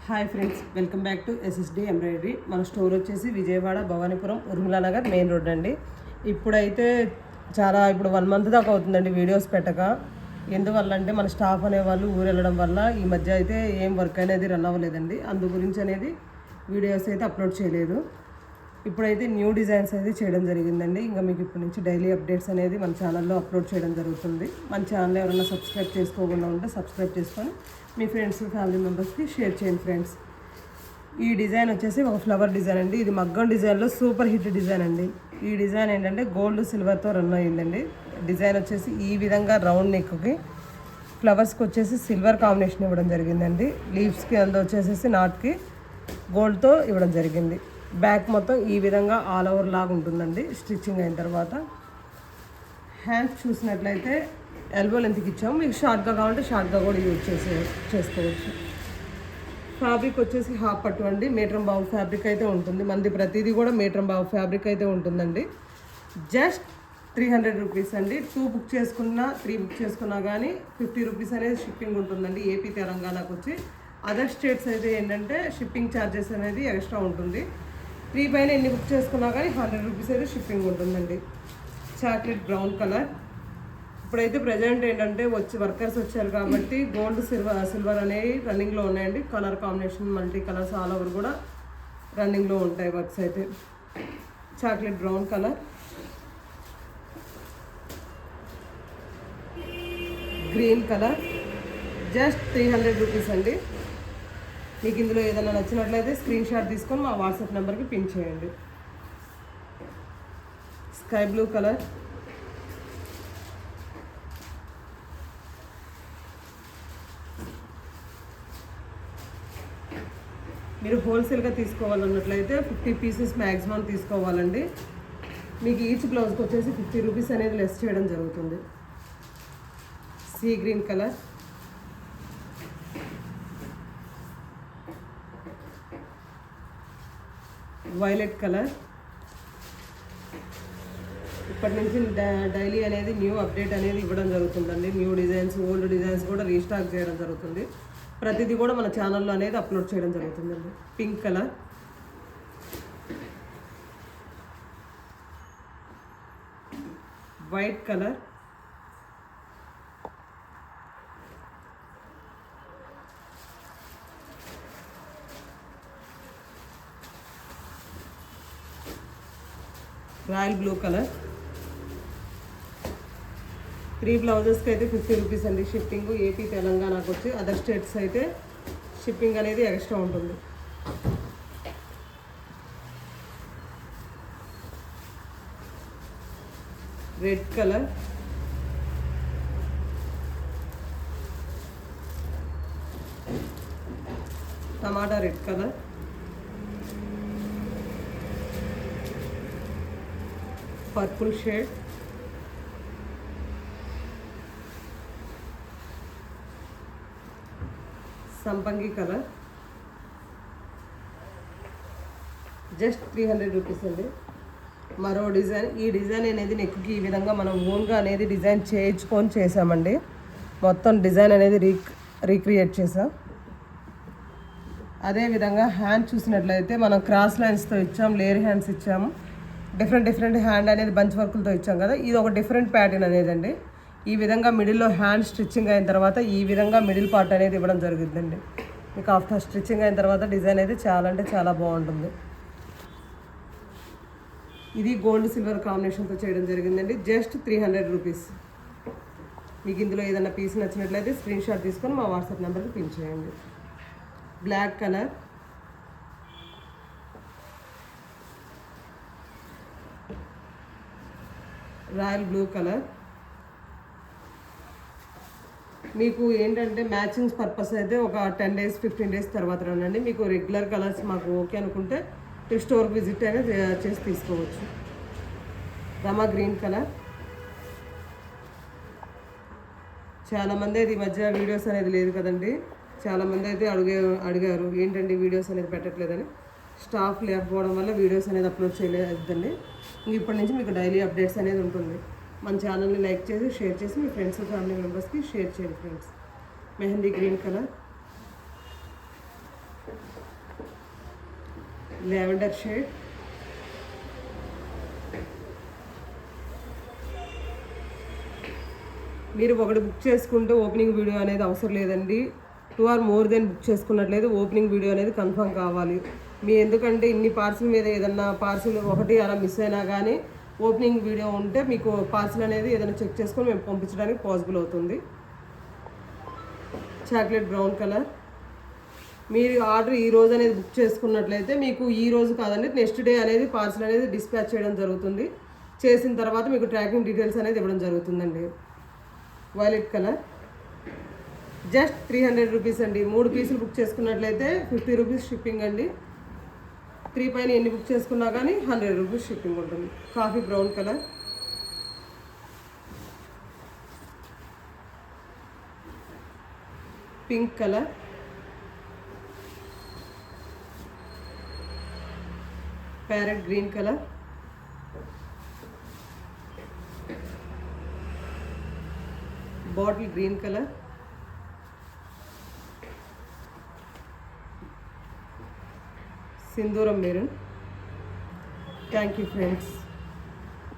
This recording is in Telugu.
Hi friends, welcome back to SSD embroidery. మన స్టోర్ వచ్చేసి విజయవాడ భవానీపురం ఉర్మిలా నగర్ మెయిన్ రోడ్ అండి. ఇప్పుడైతే ఇప్పుడు 1 month దాకా అవుతుందండి వీడియోస్ పెట్టక. ఎందువల్ల అంటే మన స్టాఫ్ అనేవాళ్ళు ఊరు వెళ్ళడం వల్ల ఈ మధ్య అయితే ఏం వర్క్ అనేది రన్ అవ్వలేదండి. అందు గురించి అనేది వీడియోస్ అయితే అప్లోడ్ చేయలేదు. ఇప్పుడైతే న్యూ డిజైన్స్ అయితే చేయడం జరిగిందండి. ఇంకా మీకు ఇప్పటి నుంచి డైలీ అప్డేట్స్ అనేది మన ఛానల్లో అప్లోడ్ చేయడం జరుగుతుంది. మన ఛానల్ ఎవరైనా సబ్స్క్రైబ్ చేసుకోకుండా ఉంటే సబ్స్క్రైబ్ చేసుకొని మీ ఫ్రెండ్స్ ఫ్యామిలీ మెంబర్స్కి షేర్ చేయండి ఫ్రెండ్స్. ఈ డిజైన్ వచ్చేసి ఒక ఫ్లవర్ డిజైన్ అండి. ఇది మగ్గం డిజైన్లో సూపర్ హిట్ డిజైన్ అండి. ఈ డిజైన్ ఏంటంటే గోల్డ్ సిల్వర్తో రన్ అయ్యిందండి. డిజైన్ వచ్చేసి ఈ విధంగా రౌండ్ నెక్కి ఫ్లవర్స్కి వచ్చేసి సిల్వర్ కాంబినేషన్ ఇవ్వడం జరిగిందండి. లీవ్స్కి అందులో వచ్చేసి నాట్కి గోల్డ్తో ఇవ్వడం జరిగింది. బ్యాక్ మొత్తం ఈ విధంగా ఆల్ ఓవర్ లాగా ఉంటుందండి. స్టిచ్చింగ్ అయిన తర్వాత హ్యాండ్స్ చూసినట్లయితే ఎల్బో లెంత్కి ఇచ్చాము. మీకు షార్ట్గా కావాలంటే షార్ట్గా కూడా యూజ్ చేసుకోవచ్చు. ఫ్యాబ్రిక్ వచ్చేసి హాఫ్ పట్టు అండి. మీటర్ బావు ఫ్యాబ్రిక్ అయితే ఉంటుంది. మనది ప్రతిదీ కూడా మీటర్ బావు ఫ్యాబ్రిక్ అయితే ఉంటుందండి. జస్ట్ 300 రూపీస్ అండి. 2 బుక్ చేసుకున్నా 3 బుక్ చేసుకున్నా కానీ 50 రూపీస్ అనేది షిప్పింగ్ ఉంటుందండి. ఏపీ తెలంగాణకు వచ్చి అదర్ స్టేట్స్ అయితే ఏంటంటే షిప్పింగ్ ఛార్జెస్ అనేది ఎక్స్ట్రా ఉంటుంది. 3 పైన ఎన్ని బుక్ చేసుకున్నా కానీ 100 రూపీస్ అయితే షిప్పింగ్ ఉంటుందండి. Chocolate brown colour. ఇప్పుడైతే ప్రజెంట్ ఏంటంటే వర్కర్స్ వచ్చారు కాబట్టి గోల్డ్ సిల్వర్ అనేవి రన్నింగ్లో ఉన్నాయండి. Colour combination multi colours all over కూడా రన్నింగ్లో ఉంటాయి వర్క్స్ అయితే. Chocolate brown colour, green colour, just 300 rupees అండి. మీకు ఇందులో ఏదైనా నచ్చినట్లయితే స్క్రీన్ షాట్ తీసుకొని మా వాట్సాప్ నెంబర్కి పిన్ చేయండి. స్కై బ్లూ కలర్, మీరు హోల్సేల్గా తీసుకోవాలన్నట్లయితే 50 పీసెస్ మ్యాక్సిమం తీసుకోవాలండి. మీకు ఈచ్ బ్లౌజ్కి వచ్చేసి 50 రూపీస్ అనేది లెస్ చేయడం జరుగుతుంది. Sea green colour, violet colour. ఇప్పటి నుంచి డైలీ అనేది న్యూ అప్డేట్ అనేది ఇవ్వడం జరుగుతుందండి. న్యూ డిజైన్స్, ఓల్డ్ డిజైన్స్ కూడా రీస్టాక్ చేయడం జరుగుతుంది. ప్రతిదీ కూడా మన ఛానల్లో అనేది అప్లోడ్ చేయడం జరుగుతుందండి. Pink colour, white colour, royal blue colour. 3 బ్లౌజెస్కి అయితే 50 రూపీస్ అండి షిప్పింగ్. ఏపీ తెలంగాణకు వచ్చి అదర్ స్టేట్స్ అయితే షిప్పింగ్ అనేది ఎక్స్ట్రా ఉంటుంది. రెడ్ కలర్, టమాటా రెడ్ కలర్, పర్పుల్ షేడ్, సంపంగి కలర్. జస్ట్ 300 రూపీస్ అండి. మరో డిజైన్. ఈ డిజైన్ అనేది నెక్కి ఈ విధంగా మనం ఓన్గా అనేది డిజైన్ చేయించుకొని చేసామండి. మొత్తం డిజైన్ అనేది రీక్రియేట్ చేసాం. అదేవిధంగా హ్యాండ్ చూసినట్లయితే మనం క్రాస్ లైన్స్తో ఇచ్చాం, లేయర్ హ్యాండ్స్ ఇచ్చాము. డిఫరెంట్ హ్యాండ్ అనేది బంచ్ వర్కులతో ఇచ్చాం కదా. ఇది ఒక డిఫరెంట్ ప్యాటర్న్ అనేది అండి. ఈ విధంగా మిడిల్లో హ్యాండ్ స్టిచ్చింగ్ అయిన తర్వాత ఈ విధంగా మిడిల్ పార్ట్ అనేది ఇవ్వడం జరుగుతుందండి. మీకు ఆఫ్టర్ స్టిచ్చింగ్ అయిన తర్వాత డిజైన్ అయితే చాలా అంటే చాలా బాగుంటుంది. ఇది గోల్డ్ సిల్వర్ కాంబినేషన్తో చేయడం జరిగిందండి. Just 300 rupees. మీకు ఇందులో ఏదైనా పీస్ నచ్చినట్లయితే స్క్రీన్ షాట్ తీసుకొని మా వాట్సాప్ నెంబర్కి పిన్ చేయండి. Black colour, royal blue colour. మీకు ఏంటంటే మ్యాచింగ్స్ పర్పస్ అయితే ఒక 10 days 15 days తర్వాత రండి. మీకు రెగ్యులర్ కలర్స్ మాకు ఓకే అనుకుంటే స్టోర్కి విజిట్ అయినా చేసి తీసుకోవచ్చు. రమా గ్రీన్ కలర్. చాలామంది అయితే ఈ మధ్య వీడియోస్ అనేది లేదు కదండి. చాలామంది అయితే అడిగారు ఏంటండి వీడియోస్ అనేది పెట్టట్లేదని. స్టాఫ్ లేకపోవడం వల్ల వీడియోస్ అనేది అప్లోడ్ చేయలేదండి. ఇప్పటి నుంచి మీకు డైలీ అప్డేట్స్ అనేది ఉంటుంది. మన ఛానల్ని లైక్ చేసి షేర్ చేసి మీ ఫ్రెండ్స్ ఫ్యామిలీ మెంబర్స్కి షేర్ చేయండి friends. Mehndi green colour, lavender shade, మీరు ఒకటి బుక్ చేసుకుంటే ఓపెనింగ్ వీడియో అనేది అవసరం లేదండి. 2 or more దెన్ బుక్ చేసుకున్నట్లయితే ఓపెనింగ్ వీడియో అనేది కన్ఫర్మ్ కావాలి. మీ ఎందుకంటే ఇన్ని పార్సిల్ మీద ఏదన్నా పార్సిల్ ఒకటి అలా మిస్ అయినా కానీ ఓపెనింగ్ వీడియో ఉంటే మీకు పార్సిల్ అనేది ఏదైనా చెక్ చేసుకొని మేము పంపించడానికి పాసిబుల్ అవుతుంది. చాక్లెట్ బ్రౌన్ కలర్, మీరు ఆర్డర్ ఈ రోజు అనేది బుక్ చేసుకున్నట్లయితే మీకు ఈ రోజు కాదండి నెక్స్ట్ డే అనేది పార్సిల్ అనేది డిస్పాచ్ చేయడం జరుగుతుంది. చేసిన తర్వాత మీకు ట్రాకింగ్ డీటెయిల్స్ అనేది ఇవ్వడం జరుగుతుందండి. వైలెట్ కలర్, జస్ట్ 300 రూపీస్ అండి. 3 పీసులు బుక్ చేసుకున్నట్లయితే 50 రూపీస్ షిప్పింగ్ అండి. 3 పైన ఎన్ని బుక్ చేసుకున్నా కానీ 100 రూపీస్ షిప్పింగ్ ఉంటుంది. Coffee brown colour, pink colour, parrot green colour, bottle green colour, Sindhooram maroon. Thank you friends.